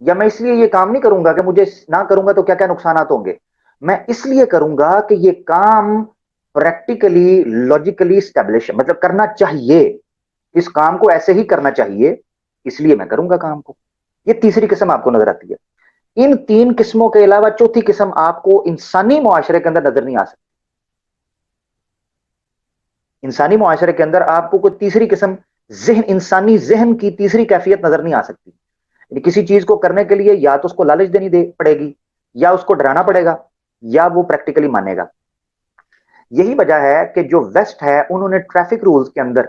یا میں اس لیے یہ کام نہیں کروں گا کہ مجھے نہ کروں گا تو کیا کیا نقصانات ہوں گے، میں اس لیے کروں گا کہ یہ کام پریکٹیکلی لاجیکلی اسٹیبلش، مطلب کرنا چاہیے، اس کام کو ایسے ہی کرنا چاہیے، اس لیے میں کروں گا کام کو۔ یہ تیسری قسم آپ کو نظر آتی ہے۔ ان تین قسموں کے علاوہ چوتھی قسم آپ کو انسانی معاشرے کے اندر نظر نہیں آ سکتی۔ انسانی معاشرے کے اندر آپ کو کوئی تیسری قسم انسانی ذہن کی تیسری کیفیت نظر نہیں آ سکتی۔ یعنی کسی چیز کو کرنے کے لیے یا تو اس کو لالچ دینی پڑے گی، یا اس کو ڈرانا پڑے گا، یا وہ پریکٹیکلی مانے گا۔ یہی وجہ ہے کہ جو ویسٹ ہے انہوں نے ٹریفک رولز کے اندر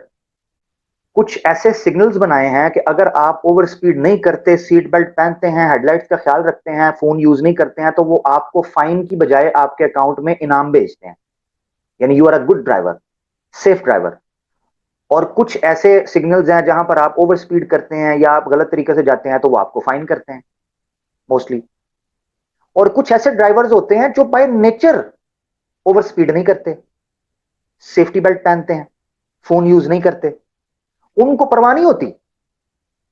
کچھ ایسے سگنلز بنائے ہیں کہ اگر آپ اوور سپیڈ نہیں کرتے، سیٹ بیلٹ پہنتے ہیں، ہیڈ لائٹس کا خیال رکھتے ہیں، فون یوز نہیں کرتے ہیں، تو وہ آپ کو فائن کی بجائے آپ کے اکاؤنٹ میں انعام بھیجتے ہیں، یعنی you are a good driver, safe driver. اور کچھ ایسے سگنلز ہیں جہاں پر آپ اوور سپیڈ کرتے ہیں یا آپ غلط طریقے سے جاتے ہیں تو وہ آپ کو فائن کرتے ہیں موسٹلی۔ اور کچھ ایسے ڈرائیورز ہوتے ہیں جو بائی نیچر اوور سپیڈ نہیں کرتے، سیفٹی بیلٹ پہنتے ہیں، فون یوز نہیں کرتے، ان کو پرواہ نہیں ہوتی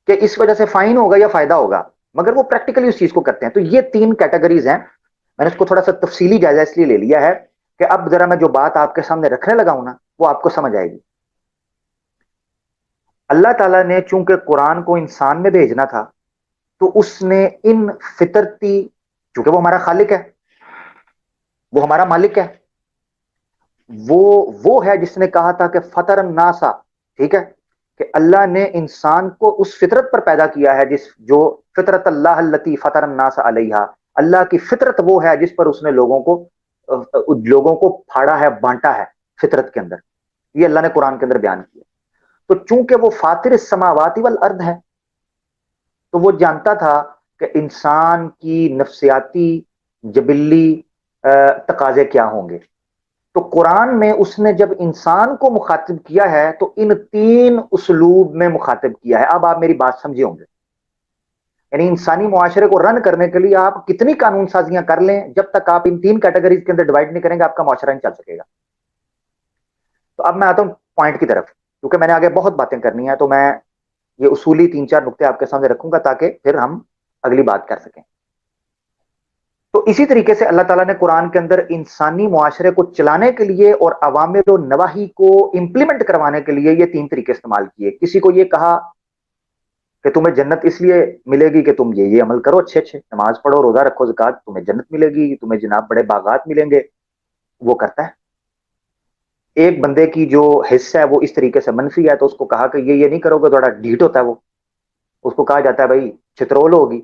کہ اس وجہ سے فائن ہوگا یا فائدہ ہوگا، مگر وہ پریکٹیکلی اس چیز کو کرتے ہیں۔ تو یہ تین کیٹیگریز ہیں۔ میں نے اس کو تھوڑا سا تفصیلی جائزہ اس لیے لے لیا ہے کہ اب ذرا میں جو بات آپ کے سامنے رکھنے لگا ہوں نا وہ آپ کو سمجھ آئے گی۔ اللہ تعالیٰ نے چونکہ قرآن کو انسان میں بھیجنا تھا تو اس نے ان فطرتی، چونکہ وہ ہمارا خالق ہے، وہ ہمارا مالک ہے، وہ ہے جس نے کہا تھا کہ فطر الناسا، ٹھیک ہے، کہ اللہ نے انسان کو اس فطرت پر پیدا کیا ہے جو فطرت اللہ التی فطر الناس علیہا، اللہ کی فطرت وہ ہے جس پر اس نے لوگوں کو پھاڑا ہے، بانٹا ہے فطرت کے اندر۔ یہ اللہ نے قرآن کے اندر بیان کیا۔ تو چونکہ وہ فاطر السماوات والارض ہے تو وہ جانتا تھا کہ انسان کی نفسیاتی جبلی تقاضے کیا ہوں گے۔ تو قرآن میں اس نے جب انسان کو مخاطب کیا ہے تو ان تین اسلوب میں مخاطب کیا ہے۔ اب آپ میری بات سمجھے ہوں گے، یعنی انسانی معاشرے کو رن کرنے کے لیے آپ کتنی قانون سازیاں کر لیں، جب تک آپ ان تین کیٹیگریز کے اندر ڈیوائڈ نہیں کریں گے آپ کا معاشرہ نہیں چل سکے گا۔ تو اب میں آتا ہوں پوائنٹ کی طرف، کیونکہ میں نے آگے بہت باتیں کرنی ہیں، تو میں یہ اصولی تین چار نقطے آپ کے سامنے رکھوں گا تاکہ پھر ہم اگلی بات کر سکیں۔ تو اسی طریقے سے اللہ تعالیٰ نے قرآن کے اندر انسانی معاشرے کو چلانے کے لیے اور اوامر و نواہی کو امپلیمنٹ کروانے کے لیے یہ تین طریقے استعمال کیے۔ کسی کو یہ کہا کہ تمہیں جنت اس لیے ملے گی کہ تم یہ عمل کرو، اچھے نماز پڑھو، روزہ رکھو، زکات، تمہیں جنت ملے گی، تمہیں جناب بڑے باغات ملیں گے، وہ کرتا ہے۔ ایک بندے کی جو حصہ ہے وہ اس طریقے سے منفی ہے تو اس کو کہا کہ یہ نہیں کرو گے، تھوڑا ڈھیٹ ہوتا ہے، وہ اس کو کہا جاتا ہے بھائی چترول ہوگی،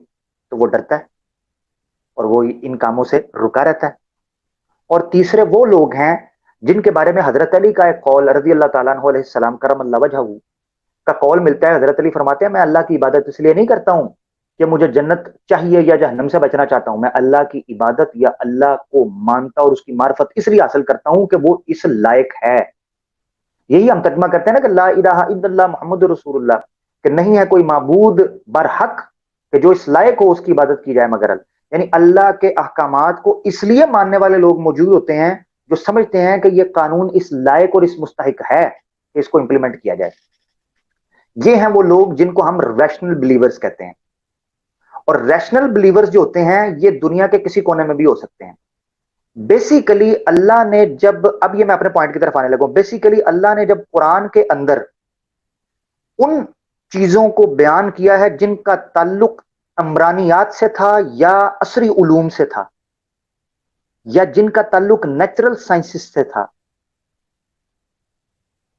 تو وہ ڈرتا ہے اور وہ ان کاموں سے رکا رہتا ہے۔ اور تیسرے وہ لوگ ہیں جن کے بارے میں حضرت علی کا ایک قول رضی اللہ تعالیٰ عنہ علیہ السلام کرم اللہ وجہہ کا قول ملتا ہے۔ حضرت علی فرماتے ہیں میں اللہ کی عبادت اس لیے نہیں کرتا ہوں کہ مجھے جنت چاہیے یا جہنم سے بچنا چاہتا ہوں، میں اللہ کی عبادت یا اللہ کو مانتا اور اس کی معرفت اس لیے حاصل کرتا ہوں کہ وہ اس لائق ہے۔ یہی ہم ترجمہ کرتے ہیں نا کہ لا الہ الا اللہ محمد رسول اللہ، کہ نہیں ہے کوئی معبود برحق کہ جو اس لائق ہو اس کی عبادت کی جائے مگر اللہ۔ یعنی اللہ کے احکامات کو اس لیے ماننے والے لوگ موجود ہوتے ہیں جو سمجھتے ہیں کہ یہ قانون اس لائق اور اس مستحق ہے کہ اس کو امپلیمنٹ کیا جائے۔ یہ ہیں وہ لوگ جن کو ہم ریشنل بلیورز کہتے ہیں۔ اور ریشنل بلیورز جو ہوتے ہیں یہ دنیا کے کسی کونے میں بھی ہو سکتے ہیں۔ بیسیکلی اللہ نے جب، اب یہ میں اپنے پوائنٹ کی طرف آنے لگا ہوں، بیسیکلی اللہ نے جب قرآن کے اندر ان چیزوں کو بیان کیا ہے جن کا تعلق عمرانیات سے تھا یا عصری علوم سے تھا یا جن کا تعلق نیچرل سائنسز سے تھا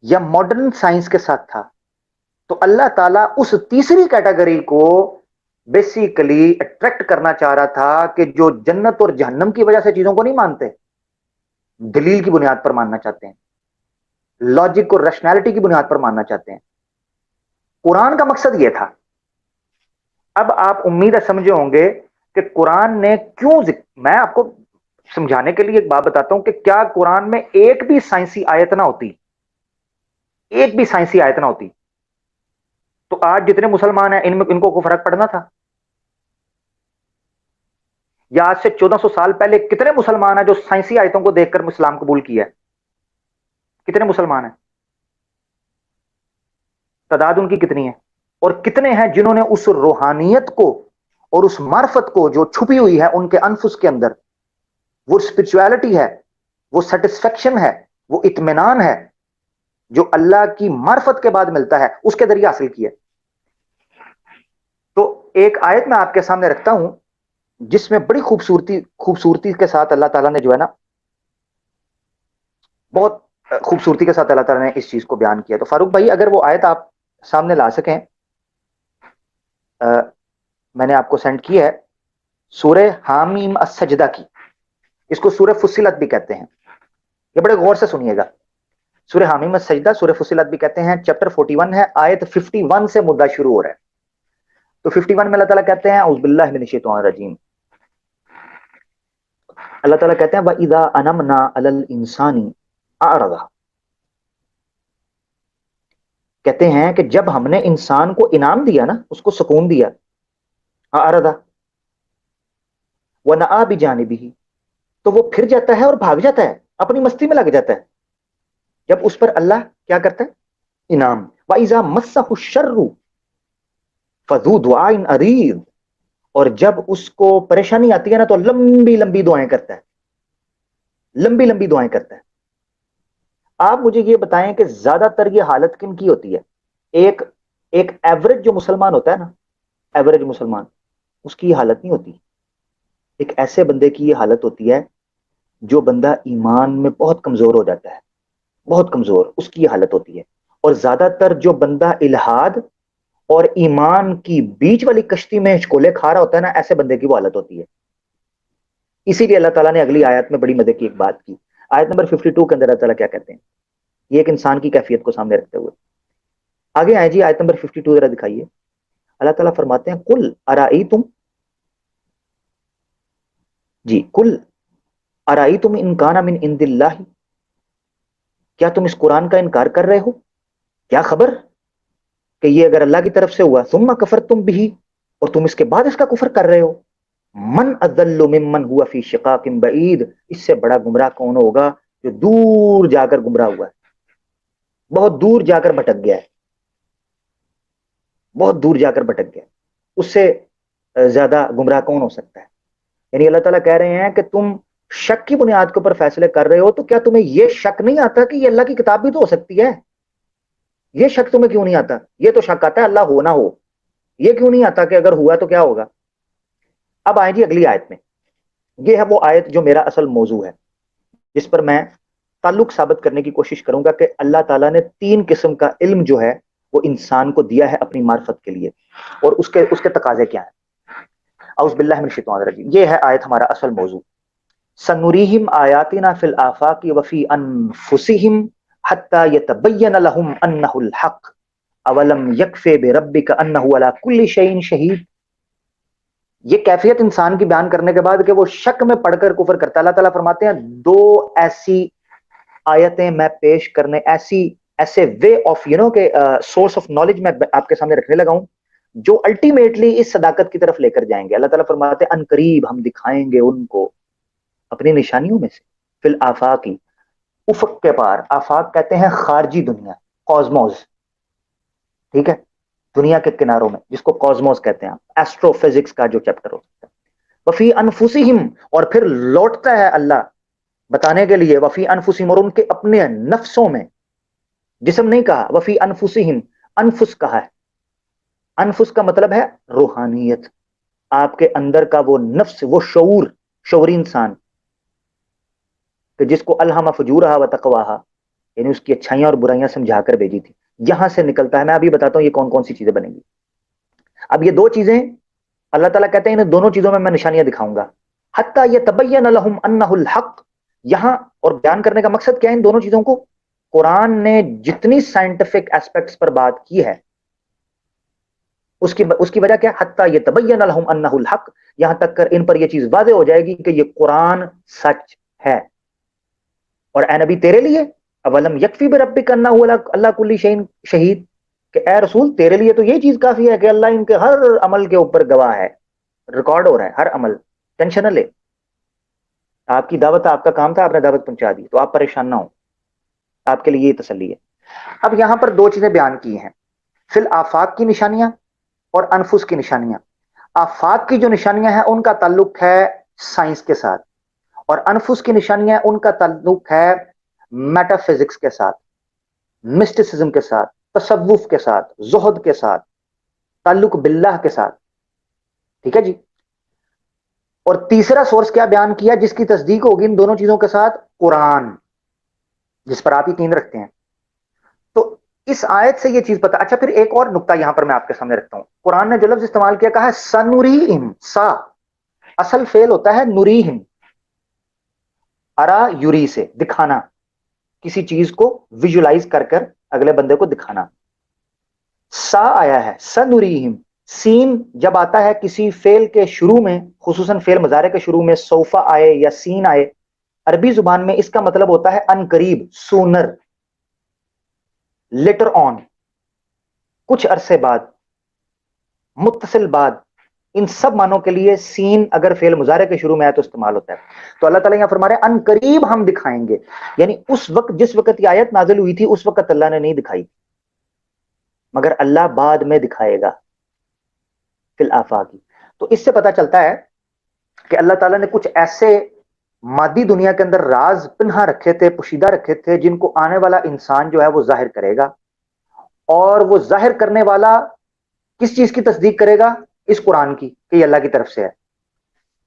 یا ماڈرن سائنس کے ساتھ تھا، تو اللہ تعالیٰ اس تیسری کیٹیگری کو بیسیکلی اٹریکٹ کرنا چاہ رہا تھا کہ جو جنت اور جہنم کی وجہ سے چیزوں کو نہیں مانتے، دلیل کی بنیاد پر ماننا چاہتے ہیں، لاجک اور ریشنالٹی کی بنیاد پر ماننا چاہتے ہیں۔ قرآن کا مقصد یہ تھا۔ اب آپ امید ہے سمجھے ہوں گے کہ قرآن نے کیوں میں آپ کو سمجھانے کے لیے ایک بات بتاتا ہوں کہ کیا قرآن میں ایک بھی سائنسی آیت نہ ہوتی، ایک بھی سائنسی آیت نہ ہوتی تو آج جتنے مسلمان ہیں ان کو فرق پڑنا تھا؟ یا آج سے 1400 سال پہلے کتنے مسلمان ہیں جو سائنسی آیتوں کو دیکھ کر اسلام قبول کیا ہے؟ کتنے مسلمان ہیں؟ تعداد ان کی کتنی ہے؟ اور کتنے ہیں جنہوں نے اس روحانیت کو اور اس معرفت کو جو چھپی ہوئی ہے ان کے انفس کے اندر، وہ اسپرچویلٹی ہے، وہ سیٹسفیکشن ہے، وہ اطمینان ہے جو اللہ کی معرفت کے بعد ملتا ہے، اس کے ذریعے حاصل کیا۔ تو ایک آیت میں آپ کے سامنے رکھتا ہوں جس میں بڑی خوبصورتی کے ساتھ اللہ تعالیٰ نے جو ہے نا، بہت خوبصورتی کے ساتھ اللہ تعالیٰ نے اس چیز کو بیان کیا۔ تو فاروق بھائی اگر وہ آیت آپ سامنے لا سکیں، میں نے آپ کو سینڈ کی ہے، سورہ حامیم السجدہ کی، اس کو سورہ فصلت بھی کہتے ہیں، یہ بڑے غور سے سنیے گا۔ سورہ حامیم السجدہ، سورہ فصلت بھی کہتے ہیں، چیپٹر 41 ہے، آیت 51 سے مدعا شروع ہو رہا ہے۔ تو 51 میں اللہ تعالیٰ کہتے ہیں اعوذ باللہ من الشیطان الرجیم، اللہ تعالیٰ کہتے ہیں وَإِذَا أَنَمْنَا عَلَى الْإِنسَانِ أَعْرَضَ، کہتے ہیں کہ جب ہم نے انسان کو انعام دیا نا، اس کو سکون دیا، أَعْرَضَ وَنَأَى بِجَانِبِهِ، تو وہ پھر جاتا ہے اور بھاگ جاتا ہے، اپنی مستی میں لگ جاتا ہے جب اس پر اللہ کیا کرتا ہے، انعام۔ وَإِذَا مَسَّهُ الشَّرُّ فَذُو دُعَاءٍ عَرِيضٍ، اور جب اس کو پریشانی آتی ہے نا تو لمبی لمبی دعائیں کرتا ہے، لمبی لمبی دعائیں کرتا ہے۔ آپ مجھے یہ بتائیں کہ زیادہ تر یہ حالت کن کی ہوتی ہے؟ ایک ایک ایوریج جو مسلمان ہوتا ہے نا، ایوریج مسلمان، اس کی یہ حالت نہیں ہوتی۔ ایک ایسے بندے کی یہ حالت ہوتی ہے جو بندہ ایمان میں بہت کمزور ہو جاتا ہے، بہت کمزور، اس کی یہ حالت ہوتی ہے۔ اور زیادہ تر جو بندہ الہاد اور ایمان کی بیچ والی کشتی میں ہچکولے کھا رہا ہوتا ہے نا، ایسے بندے کی وہ حالت ہوتی ہے۔ اسی لیے اللہ تعالیٰ نے اگلی آیت میں بڑی مزے کی ایک بات کی، آیت نمبر 52 کے اندر اللہ تعالیٰ کیا کہتے ہیں، یہ ایک انسان کی کیفیت کو سامنے رکھتے ہوئے۔ آگے آئے جی، آیت نمبر 52 ذرا دکھائیے۔ اللہ تعالیٰ فرماتے ہیں قل ارائیتم، جی قل ارائیتم ان کان من عند اللہ، کیا تم اس قرآن کا انکار کر رہے ہو؟ کیا خبر کہ یہ اگر اللہ کی طرف سے ہوا، ثم کفرتم بھی، اور تم اس کے بعد اس کا کفر کر رہے ہو۔ من اضل ممن هو فی شقاق بعید، اس سے بڑا گمراہ کون ہوگا جو دور جا کر گمراہ ہوا ہے، بہت دور جا کر بھٹک گیا ہے، بہت دور جا کر بھٹک گیا ہے، اس سے زیادہ گمراہ کون ہو سکتا ہے؟ یعنی اللہ تعالیٰ کہہ رہے ہیں کہ تم شک کی بنیاد کے اوپر فیصلے کر رہے ہو، تو کیا تمہیں یہ شک نہیں آتا کہ یہ اللہ کی کتاب بھی تو ہو سکتی ہے؟ یہ شک تمہیں کیوں نہیں آتا؟ یہ تو شک آتا ہے اللہ ہو نہ ہو، یہ کیوں نہیں آتا کہ اگر ہوا تو کیا ہوگا؟ اب آئیں جی اگلی آیت میں، یہ ہے وہ آیت جو میرا اصل موضوع ہے، جس پر میں تعلق ثابت کرنے کی کوشش کروں گا کہ اللہ تعالیٰ نے 3 قسم کا علم جو ہے وہ انسان کو دیا ہے اپنی معرفت کے لیے، اور اس کے تقاضے کیا ہیں۔ اعوذ باللہ من الشیطان الرجیم، یہ ہے آیت ہمارا اصل موضوع۔ سنریہم آیاتنا فی الآفاق وفی انفسہم حتی یتبین لہم انہ الحق اولم یکفی بربک انہ علی کل شیء شہید۔ یہ کیفیت انسان کی بیان کرنے کے بعد کہ وہ شک میں پڑھ کر کفر کرتا ہے، اللہ تعالیٰ فرماتے ہیں 2 ایسی آیتیں میں پیش کرنے، ایسے وے آف کہ سورس آف نالج میں آپ کے سامنے رکھنے لگا ہوں جو الٹیمیٹلی اس صداقت کی طرف لے کر جائیں گے۔ اللہ تعالیٰ فرماتے ہیں ان قریب ہم دکھائیں گے ان کو اپنی نشانیوں میں سے، فی الآفاقی، افق کے پار، آفاق کہتے ہیں خارجی دنیا، کوزموس، ٹھیک ہے، دنیا کے کناروں میں، جس کو کوزموس کہتے ہیں، ایسٹرو فزکس کا جو چیپٹر ہوتا ہے۔ وفی انفسہم، اور پھر لوٹتا ہے اللہ بتانے کے لیے، وفی انفسہم، اور ان کے اپنے نفسوں میں، جسم نہیں کہا، وفی انفسہم، انفس کہا ہے۔ انفس کا مطلب ہے روحانیت، آپ کے اندر کا وہ نفس، وہ شعور، شعوری انسان، کہ جس کو الہم فجورہا و تقواہا، یعنی اس کی اچھائیاں اور برائیاں سمجھا کر بھیجی تھی، یہاں سے نکلتا ہے۔ میں ابھی بتاتا ہوں یہ کون کون سی چیزیں بنیں گی۔ اب یہ 2 چیزیں اللہ تعالیٰ کہتے ہیں ان دونوں چیزوں میں نشانیاں دکھاؤں گا، حتی یتبین لہم انہ الحق، یہاں اور بیان کرنے کا مقصد کیا ہے ان دونوں چیزوں کو؟ قرآن نے جتنی سائنٹیفک ایسپیکٹس پر بات کی ہے اس کی وجہ کیا؟ حتی یتبین لہم انہ الحق، یہاں تک کر ان پر یہ چیز واضح ہو جائے گی کہ یہ قرآن سچ ہے۔ اور اے نبی تیرے لیے، اولم یکفی بربک انہ اللہ کل شیء شہید، کہ اے رسول تیرے لیے تو یہ چیز کافی ہے کہ اللہ ان کے ہر عمل کے اوپر گواہ ہے، ریکارڈ ہو رہا ہے ہر عمل، ٹینشن نہ لے۔ آپ کی دعوت، آپ کا کام تھا، آپ نے دعوت پہنچا دی، تو آپ پریشان نہ ہو، آپ کے لیے یہ تسلی ہے۔ اب یہاں پر 2 چیزیں بیان کی ہیں، فی الآفاق کی نشانیاں اور انفس کی نشانیاں۔ آفاق کی جو نشانیاں ہیں ان کا تعلق ہے سائنس کے ساتھ، اور انفس کی نشانیاں ہیں ان کا تعلق ہے میٹا فزکس کے ساتھ، مسٹسزم کے ساتھ، تصوف کے ساتھ، زہد کے ساتھ، تعلق باللہ کے ساتھ. ٹھیک ہے جی. اور تیسرا سورس کیا بیان کیا جس کی تصدیق ہوگی ان دونوں چیزوں کے ساتھ؟ قرآن، جس پر آپ یقین رکھتے ہیں. تو اس آیت سے یہ چیز پتا. اچھا پھر ایک اور نقطہ یہاں پر میں آپ کے سامنے رکھتا ہوں. قرآن نے جو لفظ استعمال کیا، کہا ہے سنوریہم، سا اصل فعل ہوتا ہے نوریہم، ارا یوری سے دکھانا، کسی چیز کو ویژولائز کر کر اگلے بندے کو دکھانا. سا آیا ہے سنوریہم. سین جب آتا ہے کسی فعل کے شروع میں، خصوصاً فعل مضارع کے شروع میں سوفا آئے یا سین آئے، عربی زبان میں اس کا مطلب ہوتا ہے ان قریب، سونر، لیٹر آن، کچھ عرصے بعد، متصل بعد. ان سب معنوں کے لیے سین اگر فعل مضارع کے شروع میں آئے تو استعمال ہوتا ہے. تو اللہ تعالیٰ یہاں فرما رہے ہیں ان قریب ہم دکھائیں گے، یعنی اس وقت جس وقت یہ آیت نازل ہوئی تھی اس وقت اللہ نے نہیں دکھائی، مگر اللہ بعد میں دکھائے گا فی الآفاق. تو اس سے پتا چلتا ہے کہ اللہ تعالیٰ نے کچھ ایسے مادی دنیا کے اندر راز پنہا رکھے تھے، پوشیدہ رکھے تھے، جن کو آنے والا انسان جو ہے وہ ظاہر کرے گا. اور وہ ظاہر کرنے والا کس چیز کی تصدیق کرے گا؟ اس قرآن کی، کہ یہ اللہ کی طرف سے ہے.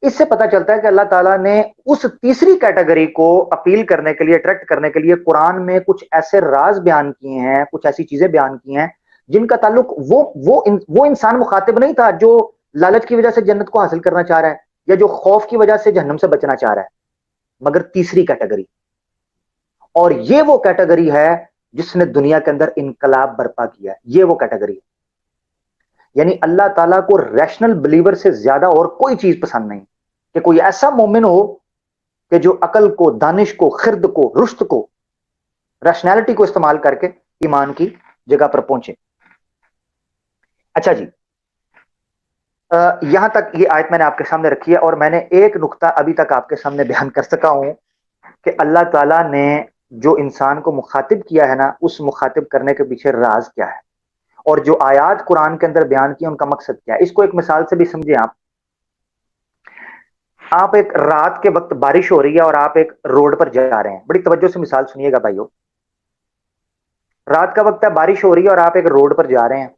اس سے پتا چلتا ہے کہ اللہ تعالیٰ نے اس تیسری کیٹیگری کو اپیل کرنے کے لیے، اٹریکٹ کرنے کے لیے قرآن میں کچھ ایسے راز بیان کیے ہیں، کچھ ایسی چیزیں بیان کی ہیں جن کا تعلق وہ انسان مخاطب نہیں تھا جو لالچ کی وجہ سے جنت کو حاصل کرنا چاہ رہا ہے یا جو خوف کی وجہ سے جہنم سے بچنا چاہ رہا ہے، مگر تیسری کیٹیگری. اور یہ وہ کیٹیگری ہے جس نے دنیا کے اندر انقلاب برپا کیا ہے. یہ وہ کیٹیگری ہے. یعنی اللہ تعالیٰ کو ریشنل بلیور سے زیادہ اور کوئی چیز پسند نہیں کہ کوئی ایسا مومن ہو کہ جو عقل کو، دانش کو، خرد کو، رشد کو، ریشنالٹی کو استعمال کر کے ایمان کی جگہ پر پہنچے. اچھا جی، یہاں تک یہ آیت میں نے آپ کے سامنے رکھی ہے، اور میں نے ایک نقطہ ابھی تک آپ کے سامنے بیان کر سکا ہوں کہ اللہ تعالیٰ نے جو انسان کو مخاطب کیا ہے نا، اس مخاطب کرنے کے پیچھے راز کیا ہے، اور جو آیات قرآن کے اندر بیان کی ان کا مقصد کیا ہے. اس کو ایک مثال سے بھی سمجھیں. آپ ایک رات کے وقت بارش ہو رہی ہے اور آپ ایک روڈ پر جا رہے ہیں. بڑی توجہ سے مثال سنیے گا بھائیو. رات کا وقت ہے، بارش ہو رہی ہے اور آپ ایک روڈ پر جا رہے ہیں،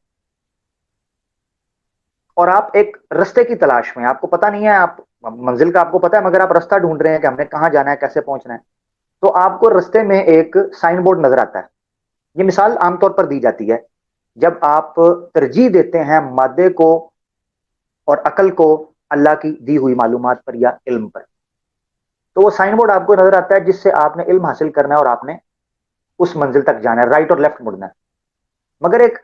اور آپ ایک رستے کی تلاش میں، آپ کو پتہ نہیں ہے، آپ منزل کا آپ کو پتہ ہے مگر آپ رستہ ڈھونڈ رہے ہیں کہ ہم نے کہاں جانا ہے، کیسے پہنچنا ہے. تو آپ کو رستے میں ایک سائن بورڈ نظر آتا ہے. یہ مثال عام طور پر دی جاتی ہے جب آپ ترجیح دیتے ہیں مادے کو اور عقل کو اللہ کی دی ہوئی معلومات پر یا علم پر. تو وہ سائن بورڈ آپ کو نظر آتا ہے جس سے آپ نے علم حاصل کرنا ہے اور آپ نے اس منزل تک جانا ہے، رائٹ اور لیفٹ مڑنا ہے. مگر ایک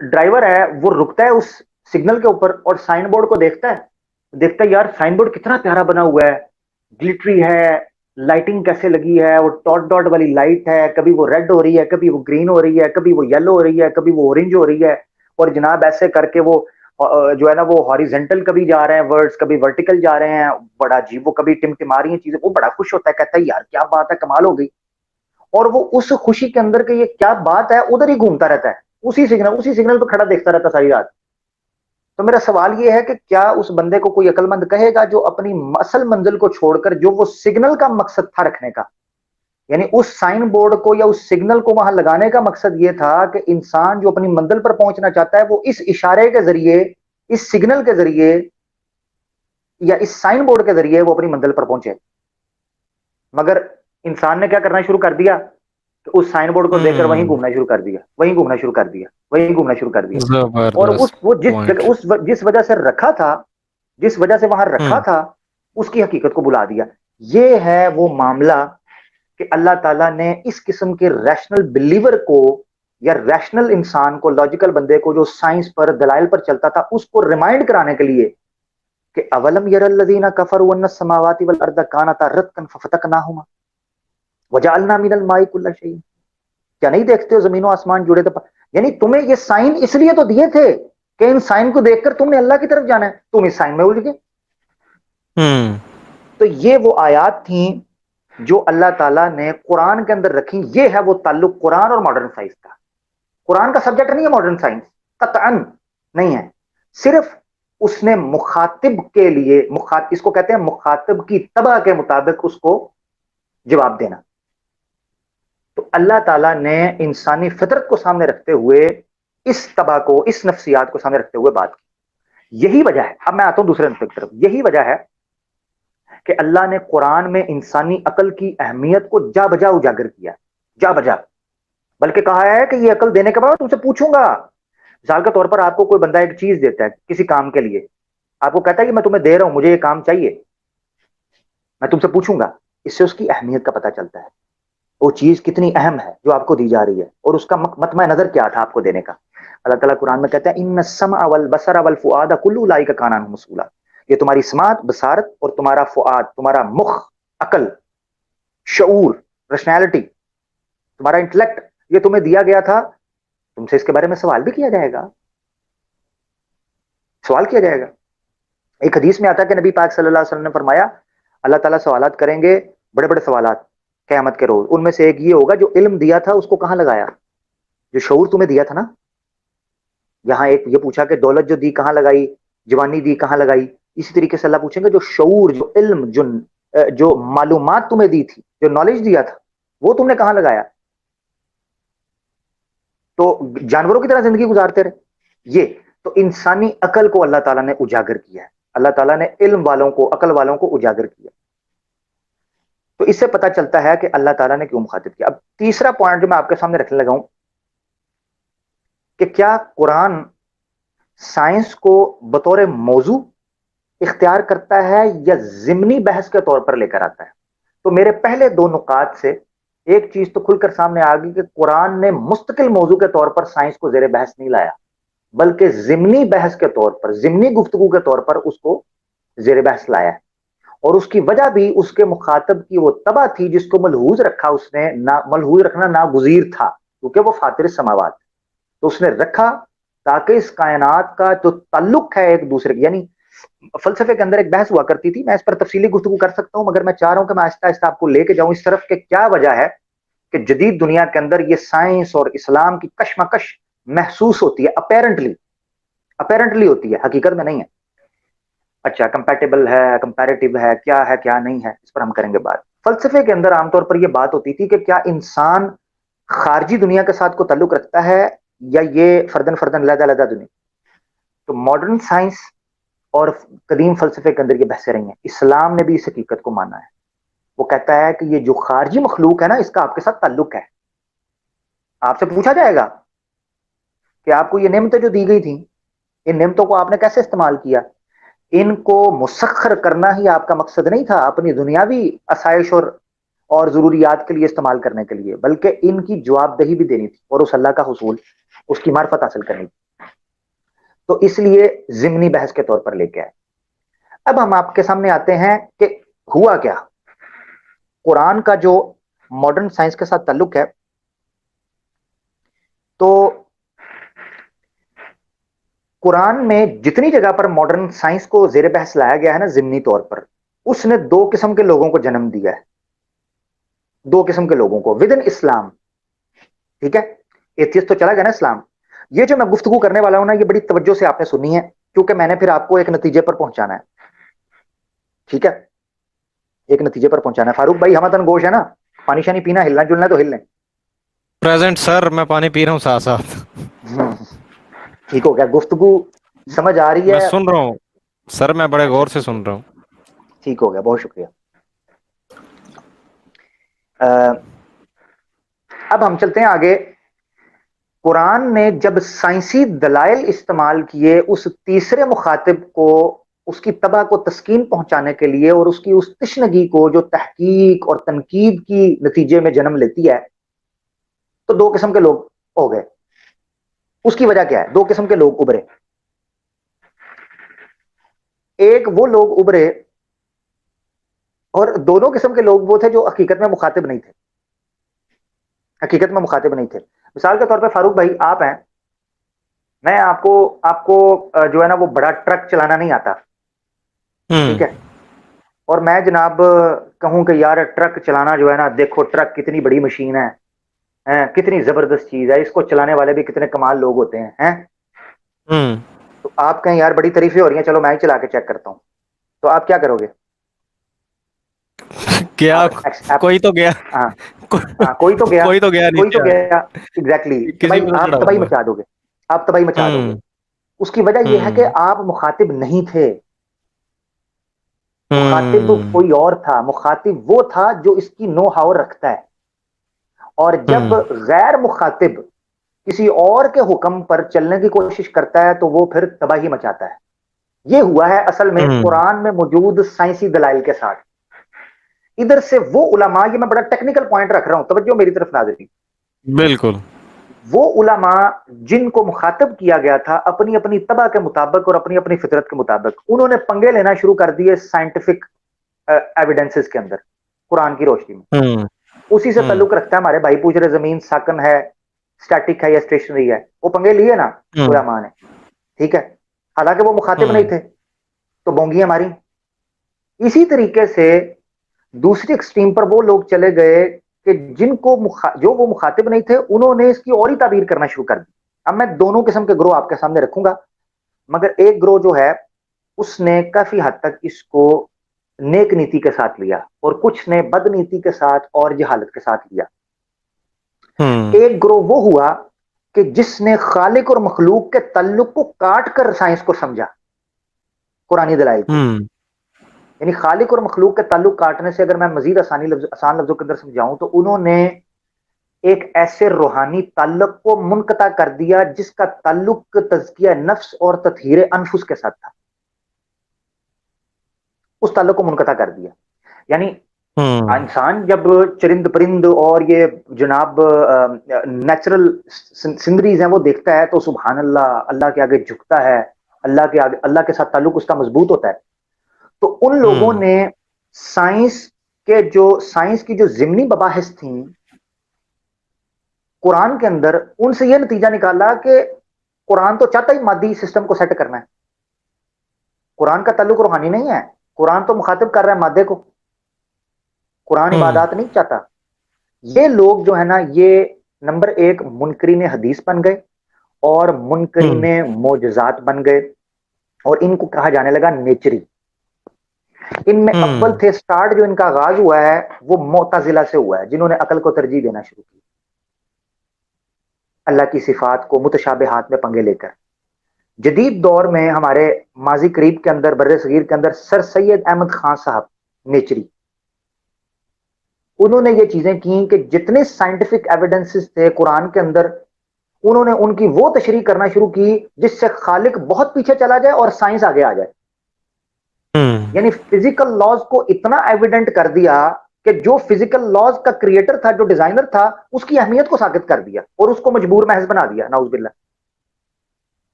ڈرائیور ہے، وہ رکتا ہے اس سگنل کے اوپر اور سائن بورڈ کو دیکھتا ہے یار سائن بورڈ کتنا پیارا بنا ہوا ہے، گلٹری ہے، لائٹنگ کیسے لگی ہے، وہ ڈاٹ ڈاٹ والی لائٹ ہے، کبھی وہ ریڈ ہو رہی ہے، کبھی وہ گرین ہو رہی ہے، کبھی وہ یلو ہو رہی ہے، کبھی وہ اورنج ہو رہی ہے، اور جناب ایسے کر کے وہ جو ہے نا وہ ہاریزنٹل کبھی جا رہے ہیں ورڈز، کبھی ورٹیکل جا رہے ہیں، بڑا عجیب، وہ کبھی ٹمٹما رہی ہیں چیزیں. وہ بڑا خوش ہوتا ہے، کہتا ہے یار کیا بات ہے، کمال ہو گئی. اور وہ اس خوشی کے اندر کہ یہ کیا بات ہے ادھر ہی گھومتا رہتا ہے، اسی سگنل پہ کھڑا دیکھتا رہتا ساری رات. تو میرا سوال یہ ہے کہ کیا اس بندے کو کوئی عقل مند کہے گا جو اپنی اصل منزل کو چھوڑ کر، جو وہ سگنل کا مقصد تھا رکھنے کا، یعنی اس سائن بورڈ کو یا اس سگنل کو وہاں لگانے کا مقصد یہ تھا کہ انسان جو اپنی منزل پر پہنچنا چاہتا ہے وہ اس اشارے کے ذریعے، اس سگنل کے ذریعے یا اس سائن بورڈ کے ذریعے وہ اپنی منزل پر پہنچے. مگر انسان نے کیا کرنا شروع کر دیا کہ اس سائن بورڈ کو دیکھ کر وہیں گھومنا شروع کر دیا، وہیں گھومنا شروع کر دیا، وہیں گھومنا شروع کر دیا. اور وہ پوائنٹ. جس وجہ سے رکھا تھا، جس وجہ سے وہاں رکھا تھا، اس کی حقیقت کو بلا دیا. یہ ہے وہ معاملہ کہ اللہ تعالیٰ نے اس قسم کے ریشنل بلیور کو یا ریشنل انسان کو، لاجیکل بندے کو جو سائنس پر، دلائل پر چلتا تھا، اس کو ریمائنڈ کرانے کے لیے کہ اولم یر الذین کفروا ان السماوات والارض کانتا رتقا ففتقناہما وجعلنا من الماء کل شیء. کیا نہیں دیکھتے ہو زمین و آسمان جڑے تھے؟ یعنی تمہیں یہ سائن اس لیے تو دیے تھے کہ ان سائن کو دیکھ کر تم نے اللہ کی طرف جانا ہے، تم اس سائن میں الجھ گئے. تو یہ وہ آیات تھیں جو اللہ تعالیٰ نے قرآن کے اندر رکھی. یہ ہے وہ تعلق قرآن اور ماڈرن سائنس کا. قرآن کا سبجیکٹ نہیں ہے ماڈرن سائنس، قطعاً نہیں ہے. صرف اس نے مخاطب کے لیے اس کو کہتے ہیں مخاطب کی طبع کے مطابق اس کو جواب دینا. تو اللہ تعالیٰ نے انسانی فطرت کو سامنے رکھتے ہوئے اس طبع کو، اس نفسیات کو سامنے رکھتے ہوئے بات کی. یہی وجہ ہے، اب میں آتا ہوں دوسرے نقطے کی طرف، یہی وجہ ہے کہ اللہ نے قرآن میں انسانی عقل کی اہمیت کو جا بجا اجاگر کیا، جا بجا، بلکہ کہا ہے کہ یہ عقل دینے کے بعد تم سے پوچھوں گا. مثال کے طور پر آپ کو کوئی بندہ ایک چیز دیتا ہے کسی کام کے لیے، آپ کو کہتا ہے کہ میں تمہیں دے رہا ہوں، مجھے یہ کام چاہیے، میں تم سے پوچھوں گا. اس سے اس کی اہمیت کا پتہ چلتا ہے، وہ چیز کتنی اہم ہے جو آپ کو دی جا رہی ہے، اور اس کا مطمع نظر کیا تھا آپ کو دینے کا. اللہ تعالیٰ قرآن میں کہتا ہے ان السمع والبصر والفؤاد کل اولئک کان عنہ مسئولا. یہ تمہاری سماعت، بصارت اور تمہارا فؤاد، تمہارا مخ، عقل، شعور، رشنالٹی، تمہارا انٹلیکٹ، یہ تمہیں دیا گیا تھا، تم سے اس کے بارے میں سوال بھی کیا جائے گا، سوال کیا جائے گا. ایک حدیث میں آتا ہے کہ نبی پاک صلی اللہ علیہ وسلم نے فرمایا اللہ تعالیٰ سوالات کریں گے، بڑے بڑے سوالات قیامت کے روز. ان میں سے ایک یہ ہوگا جو علم دیا تھا اس کو کہاں لگایا، جو شعور تمہیں دیا تھا نا. یہاں ایک یہ پوچھا کہ دولت جو دی کہاں لگائی، جوانی دی کہاں لگائی. اسی طریقے سے اللہ پوچھیں گے جو شعور، جو علم، جو معلومات تمہیں دی تھی، جو نالج دیا تھا، وہ تم نے کہاں لگایا. تو جانوروں کی طرح زندگی گزارتے رہے. یہ تو انسانی عقل کو اللہ تعالیٰ نے اجاگر کیا ہے، اللہ تعالیٰ نے علم والوں کو، عقل والوں کو اجاگر کیا. تو اس سے پتہ چلتا ہے کہ اللہ تعالیٰ نے کیوں مخاطب کیا. اب تیسرا پوائنٹ جو میں آپ کے سامنے رکھنے لگا ہوں کہ کیا قرآن سائنس کو بطور موضوع اختیار کرتا ہے یا ضمنی بحث کے طور پر لے کر آتا ہے. تو میرے پہلے دو نکات سے ایک چیز تو کھل کر سامنے آ گئی کہ قرآن نے مستقل موضوع کے طور پر سائنس کو زیر بحث نہیں لایا، بلکہ ضمنی بحث کے طور پر، ضمنی گفتگو کے طور پر اس کو زیر بحث لایا ہے. اور اس کی وجہ بھی اس کے مخاطب کی وہ طبع تھی جس کو ملحوظ رکھا اس نے، ملحوظ رکھنا ناگزیر تھا کیونکہ وہ فاطر السماوات، تو اس نے رکھا تاکہ اس کائنات کا جو تعلق ہے ایک دوسرے کی، یعنی فلسفے کے اندر ایک بحث ہوا کرتی تھی، میں اس پر تفصیلی گفتگو کر سکتا ہوں، مگر میں چاہ رہا ہوں کہ میں آہستہ آہستہ آپ کو لے کے جاؤں اس طرف کہ کیا وجہ ہے کہ جدید دنیا کے اندر یہ سائنس اور اسلام کی کشمکش محسوس ہوتی ہے. اپیرنٹلی ہوتی ہے، حقیقت میں نہیں ہے. اچھا کمپیٹیبل ہے، کمپیریٹیو ہے، کیا نہیں ہے، اس پر ہم کریں گے بات. فلسفے کے اندر عام طور پر یہ بات ہوتی تھی کہ کیا انسان خارجی دنیا کے ساتھ کو تعلق رکھتا ہے یا یہ فردن علیحدہ علیحدہ دنیا. تو ماڈرن سائنس اور قدیم فلسفے کے اندر یہ بحثیں رہی ہیں. اسلام نے بھی اس حقیقت کو مانا ہے. وہ کہتا ہے کہ یہ جو خارجی مخلوق ہے نا، اس کا آپ کے ساتھ تعلق ہے. آپ سے پوچھا جائے گا کہ آپ کو یہ نعمتیں جو دی گئی تھیں، ان نعمتوں کو آپ نے کیسے استعمال کیا. ان کو مسخر کرنا ہی آپ کا مقصد نہیں تھا اپنی دنیاوی آسائش اور ضروریات کے لیے استعمال کرنے کے لیے، بلکہ ان کی جواب دہی بھی دینی تھی اور اس اللہ کا حصول، اس کی معرفت حاصل کرنی تھی. تو اس لیے ضمنی بحث کے طور پر لے کے آئے. اب ہم آپ کے سامنے آتے ہیں کہ ہوا کیا. قرآن کا جو ماڈرن سائنس کے ساتھ تعلق ہے، تو قرآن میں جتنی جگہ پر ماڈرن سائنس کو زیر بحث لایا گیا ہے نا ضمنی طور پر، اس نے دو قسم کے لوگوں کو جنم دیا ہے. دو قسم کے لوگوں کو ود ان اسلام. ٹھیک ہے، ایتھیسٹ تو چلا گیا نا اسلام. یہ جو میں گفتگو کرنے والا ہوں نا، یہ بڑی توجہ سے آپ نے سنی ہے کیونکہ میں نے پھر آپ کو ایک نتیجے پر پہنچانا ہے. ٹھیک ہے، ایک نتیجے پر پہنچانا ہے. فاروق بھائی ہمہ گوش ہے نا، پانی شانی پینا، ہلنا جلنا تو ہل لیں. پریزنٹ سر، میں پانی پی رہا ہوں ساتھ ساتھ. ٹھیک ہو گیا، گفتگو سمجھ آ رہی میں ہے؟ سن رہا ہوں سر، میں بڑے اچھا غور سے سن رہا ہوں. ٹھیک ہو گیا، بہت شکریہ. اب ہم چلتے ہیں آگے. قرآن نے جب سائنسی دلائل استعمال کیے اس تیسرے مخاطب کو، اس کی طبع کو تسکین پہنچانے کے لیے، اور اس کی اس تشنگی کو جو تحقیق اور تنقید کی نتیجے میں جنم لیتی ہے، تو دو قسم کے لوگ ہو گئے. اس کی وجہ کیا ہے؟ دو قسم کے لوگ ابھرے. ایک وہ لوگ ابھرے، اور دونوں قسم کے لوگ وہ تھے جو حقیقت میں مخاطب نہیں تھے. حقیقت میں مخاطب نہیں تھے. مثال کے طور پہ فاروق بھائی آپ ہیں، میں آپ کو جو ہے نا وہ بڑا ٹرک چلانا نہیں آتا. ٹھیک ہے، اور میں جناب کہوں کہ یار ٹرک چلانا جو ہے نا، دیکھو ٹرک کتنی بڑی مشین ہے، کتنی زبردست چیز ہے، اس کو چلانے والے بھی کتنے کمال لوگ ہوتے ہیں. تو آپ کہیں یار بڑی تعریفیں ہو رہی ہیں، چلو میں ہی چلا کے چیک کرتا ہوں، تو آپ کیا کرو گے؟ کیا آپ کوئی تو گیا ہاں ہاں کوئی تو گیا، کوئی تو گیا کوئی تو نیچے گیا، ایگزیکٹلی کسی تباہی، پہ تو آپ چڑھا تباہی ہوا مچا دو گے، آپ تباہی مچا دو گے۔ ہوں اس کی وجہ یہ ہے کہ ہوں آپ مخاطب نہیں تھے، مخاطب ہوں کوئی اور تھا، مخاطب وہ تھا جو اس کی نو ہاؤ رکھتا ہے، اور جب ہوں غیر مخاطب کسی اور کے حکم پر چلنے کی کوشش کرتا ہے تو وہ پھر تباہی مچاتا ہے۔ یہ ہوا ہے اصل میں ہوں قرآن میں موجود سائنسی دلائل کے ساتھ۔ ادھر سے وہ علماء، یہ میں بڑا ٹیکنیکل پوائنٹ رکھ رہا ہوں، توجہ میری طرف ناظرین، بالکل وہ علماء جن کو مخاطب کیا گیا تھا اپنی اپنی طبع کے مطابق اور اپنی اپنی فطرت کے مطابق، انہوں نے پنگے لینا شروع کر دیے سائنٹیفک ایویڈنسز کے اندر، قرآن کی روشنی میں۔ ہوں اسی سے ہوں تعلق رکھتا ہے، ہمارے بھائی پوچھ رہے زمین ساکن ہے، سٹیٹک ہے یا اسٹیشنری ہے، وہ پنگے لیے نا ہوں علماء نے، ٹھیک ہے، حالانکہ وہ مخاطب نہیں ہوں تھے، تو بونگیاں ماری۔ اسی طریقے سے دوسری ایکسٹریم پر وہ لوگ چلے گئے کہ جن کو جو وہ مخاطب نہیں تھے، انہوں نے اس کی اور ہی تعبیر کرنا شروع کر دی۔ اب میں دونوں قسم کے گروہ آپ کے سامنے رکھوں گا، مگر ایک گروہ جو ہے اس نے کافی حد تک اس کو نیک نیتی کے ساتھ لیا، اور کچھ نے بد نیتی کے ساتھ اور جہالت کے ساتھ لیا۔ ہوں ایک گروہ وہ ہوا کہ جس نے خالق اور مخلوق کے تعلق کو کاٹ کر سائنس کو سمجھا، قرآنی دلائل کو، ہوں یعنی یعنی خالق اور مخلوق کے تعلق کاٹنے سے اگر میں مزید آسان لفظوں کے اندر سمجھاؤں تو انہوں نے ایک ایسے روحانی تعلق کو منقطع کر دیا جس کا تعلق تزکیہ نفس اور تطہیر انفس کے ساتھ تھا، اس تعلق کو منقطع کر دیا۔ یعنی ہوں انسان جب چرند پرند اور یہ جناب نیچرل سینریز ہیں وہ دیکھتا ہے تو سبحان اللہ، اللہ کے آگے جھکتا ہے، اللہ کے آگے، اللہ کے ساتھ تعلق اس کا مضبوط ہوتا ہے۔ تو ان لوگوں ہوں نے سائنس سائنس کی جو ضمنی مباحث تھیں قرآن کے اندر، ان سے یہ نتیجہ نکالا کہ قرآن تو چاہتا ہی مادی سسٹم کو سیٹ کرنا ہے، قرآن کا تعلق روحانی نہیں ہے، قرآن تو مخاطب کر رہا ہے مادے کو، قرآن ہوں عبادات نہیں چاہتا۔ یہ لوگ جو ہے نا، یہ نمبر ایک منکرین حدیث بن گئے اور ہوں منکرین معجزات بن گئے، اور ان کو کہا جانے لگا نیچری۔ ان میں اول ہوں تھے، سٹارٹ جو ان کا آغاز ہوا ہے وہ معتزلہ سے ہوا ہے، جنہوں نے عقل کو ترجیح دینا شروع کی، اللہ کی صفات کو متشابہات میں پنگے لے کر۔ جدید دور میں ہمارے ماضی قریب کے اندر، بر صغیر کے اندر، سر سید احمد خان صاحب نیچری، انہوں نے یہ چیزیں کی کہ جتنے سائنٹیفک ایویڈنسز تھے قرآن کے اندر، انہوں نے ان کی وہ تشریح کرنا شروع کی جس سے خالق بہت پیچھے چلا جائے اور سائنس آگے آ جائے۔ ہوں یعنی فزیکل لاز کو اتنا ایویڈنٹ کر دیا کہ جو فزیکل لاز کا کریٹر تھا، جو ڈیزائنر تھا، اس کی اہمیت کو ثابت کر دیا اور اس کو مجبور محض بنا دیا، نعوذ باللہ،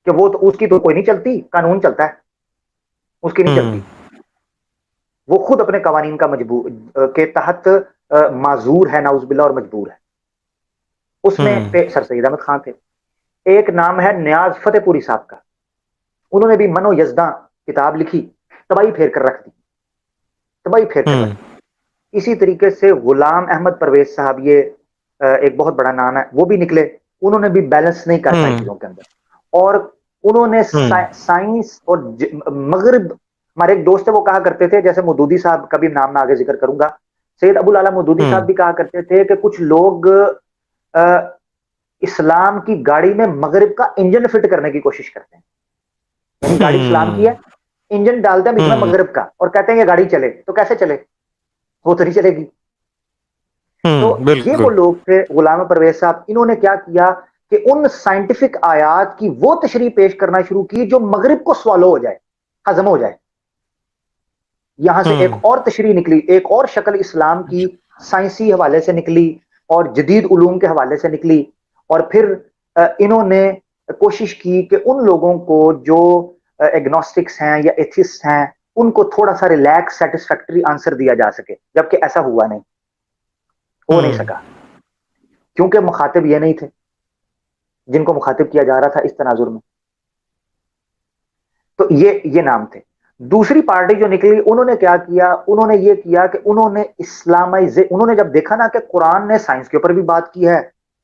کہ وہ تو اس کی تو کوئی نہیں چلتی، قانون چلتا ہے، اس کی نہیں ہوں چلتی، وہ خود اپنے قوانین کا مجبور کے تحت معذور ہے، نعوذ باللہ، اور مجبور ہے۔ اس میں ہوں سر سید احمد خان تھے۔ ایک نام ہے نیاز فتح پوری صاحب کا، انہوں نے بھی منو یزداں کتاب لکھی، تباہی پھیر کر رکھ دی، تباہی پھیر کر ہوں رکھ دی۔ اسی طریقے سے غلام احمد پرویز صاحب، یہ ایک بہت بڑا نام ہے، وہ بھی نکلے، انہوں نے بھی بیلنس نہیں کر پائے ہوں چیزوں کے اندر، اور انہوں نے ہوں سائنس اور مغرب، ہمارے ایک دوست ہے وہ کہا کرتے تھے، جیسے مودودی صاحب کا بھی نام میں آگے ذکر کروں گا، سید ابو الاعلی مودودی ہوں صاحب بھی کہا کرتے تھے کہ کچھ لوگ اسلام کی گاڑی میں مغرب کا انجن فٹ کرنے کی کوشش کرتے ہیں، یعنی گاڑی اسلام کی ہے، انجن ڈالتے ہیں بیچ میں ہوں مغرب کا اور کہتے ہیں یہ گاڑی چلے، تو کیسے چلے؟ وہ تو نہیں چلے گی۔ تو یہ وہ بالکل لوگ تھے غلام پرویز صاحب، انہوں نے کیا کیا کہ ان سائنٹیفک آیات کی وہ تشریح پیش کرنا شروع کی جو مغرب کو سوالو ہو جائے، ہضم ہو جائے۔ یہاں سے ایک ہوں اور تشریح نکلی، ایک اور شکل اسلام کی سائنسی حوالے سے نکلی اور جدید علوم کے حوالے سے نکلی، اور پھر انہوں نے کوشش کی کہ ان لوگوں کو جو ایگنوسٹکس ہیں یا ایتھسٹ ہیں، ان کو تھوڑا سا ریلیکس سیٹسفیکٹری آنسر دیا جا سکے، جبکہ ایسا ہوا نہیں، ہو نہیں ہوں سکا، کیونکہ مخاطب یہ نہیں تھے جن کو مخاطب کیا جا رہا تھا اس تناظر میں۔ تو یہ نام تھے۔ دوسری پارٹی جو نکلی، انہوں نے کیا کیا، انہوں نے یہ کیا کہ انہوں نے انہوں نے جب دیکھا نا کہ قرآن نے سائنس کے اوپر بھی بات کی ہے،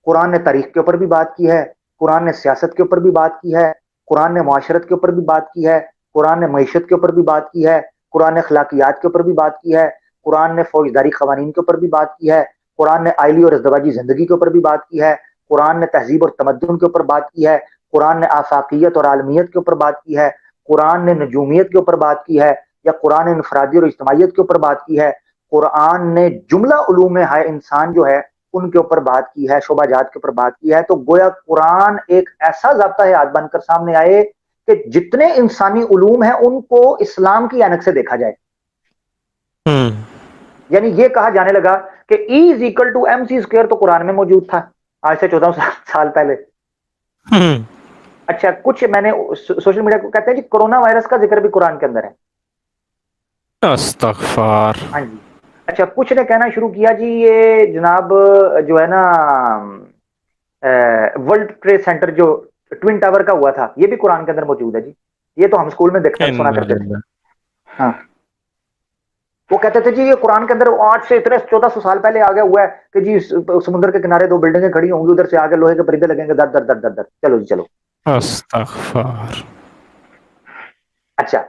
قرآن نے تاریخ کے اوپر بھی بات کی ہے، قرآن نے سیاست کے اوپر بھی بات کی ہے، قرآن نے معاشرت کے اوپر بھی بات کی ہے, قرآن نے معیشت کے اوپر بھی بات کی ہے, قرآن نے اخلاقیات کے اوپر بھی بات کی ہے, قرآن نے فوجداری قوانین کے اوپر بھی بات کی ہے, قرآن نے آئلی اور ازدواجی زندگی کے اوپر بھی بات کی ہے, قرآن نے تہذیب اور تمدن کے اوپر بات کی ہے, قرآن نے آفاقیت اور عالمیت کے اوپر بات کی ہے, قرآن نے نجومیت کے اوپر بات کی ہے, یا قرآن نے انفرادی اور اجتماعیت کے اوپر بات کی ہے, قرآن نے جملہ علوم ہائے انسان جو ہے ان کے اوپر بات کی ہے, شعبہ جات کے اوپر بات کی ہے. تو گویا قرآن ایک ایسا ضابطہ حیات بن کر سامنے آئے کہ جتنے انسانی علوم ہیں ان کو اسلام کی عینک سے دیکھا جائے. یعنی یہ کہا جانے لگا کہ E is equal to m c square تو قرآن میں موجود تھا آج سے 14 سال پہلے. اچھا, کچھ میں نے سوشل میڈیا کو کہتے ہیں جی کرونا وائرس کا ذکر بھی قرآن کے اندر ہے. استغفار. ہاں جی. اچھا, کچھ نے کہنا شروع کیا جی یہ جناب جو ہے نا ورلڈ ٹریڈ سینٹر جو ٹوین ٹاور کا ہوا تھا یہ بھی قرآن کے اندر موجود ہے جی. یہ تو ہم اسکول میں دیکھتے سنا کرتے تھے. ہاں, وہ کہتے تھے جی یہ قرآن کے اندر آج سے اتنے 1400 سال پہلے آ گیا ہوا ہے کہ جی سمندر کے کنارے 2 بلڈنگیں کھڑی ہوں گی, ادھر سے آگے لوہے کے پردے لگیں گے, در در در در در. چلو جی چلو. استغفار. اچھا,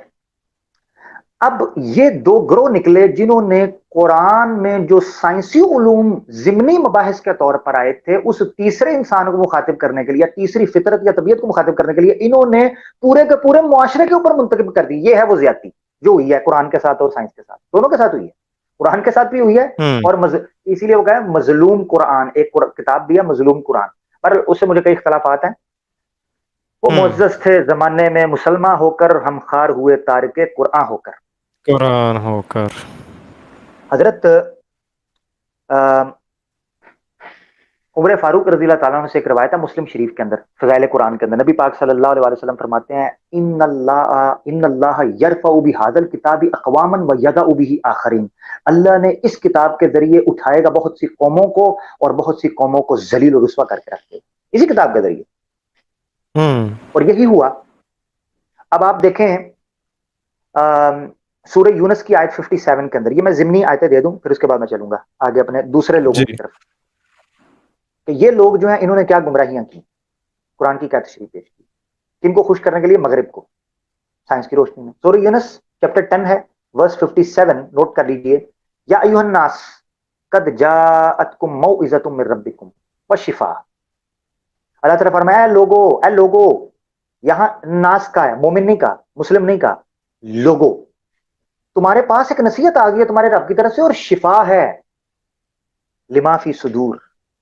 اب یہ 2 گروہ نکلے جنہوں نے قرآن میں جو سائنسی علوم ضمنی مباحث کے طور پر آئے تھے اس تیسرے انسان کو مخاطب کرنے کے لیے, تیسری فطرت یا طبیعت کو مخاطب کرنے کے لیے انہوں نے پورے کے پورے معاشرے کے اوپر منتخب کر دی. یہ ہے وہ زیادتی جو ہوئی ہے قرآن کے ساتھ اور سائنس کے ساتھ, دونوں کے ساتھ ہوئی ہے. قرآن کے ساتھ بھی ہوئی ہے اور اسی لیے وہ کہا ہے مظلوم قرآن. ایک کتاب بھی ہے مظلوم قرآن, پر اس سے مجھے کئی اختلافات ہیں. وہ معزز تھے زمانے میں مسلمان ہو کر, ہم خار ہوئے تارک قرآن ہو کر. قرآن ہو کر. حضرت عمر فاروق رضی اللہ تعالیٰ عنہ سے ایک روایت ہے مسلم شریف کے اندر فضائل قرآن کے اندر. نبی پاک صلی اللہ علیہ وسلم فرماتے ہیں ان اللہ یرفع بہذا الکتاب اقواما ویضع بہ آخرین. اللہ نے اس کتاب کے ذریعے اٹھائے گا بہت سی قوموں کو اور بہت سی قوموں کو ذلیل و رسوا کر کے رکھے گا اسی کتاب کے ذریعے. اور یہی ہوا. اب آپ دیکھیں سورہ یونس کی آیت 57 کے اندر, یہ میں ضمنی آیتیں دے دوں پھر اس کے بعد میں چلوں گا آگے اپنے دوسرے لوگوں کی طرف, کہ یہ لوگ جو ہیں انہوں نے کیا گمراہیاں کی, قرآن کی کیا تشریح پیش کی, کن کو خوش کرنے کے لیے, مغرب کو سائنس کی روشنی میں. سورہ یونس چیپٹر 10 ہے ورس 57, نوٹ کر لیجئے. یا ایھا الناس قد جاءتکم موعظۃ من ربکم وشفاء. اللہ تعالیٰ فرمایا اے لوگو, یہاں ناس کا ہے, مومن نہیں کا, مسلم نہیں کا, لوگو, تمہارے پاس ایک نصیحت آ گئی ہے تمہارے رب کی طرف سے اور شفا ہے لما فی صدور,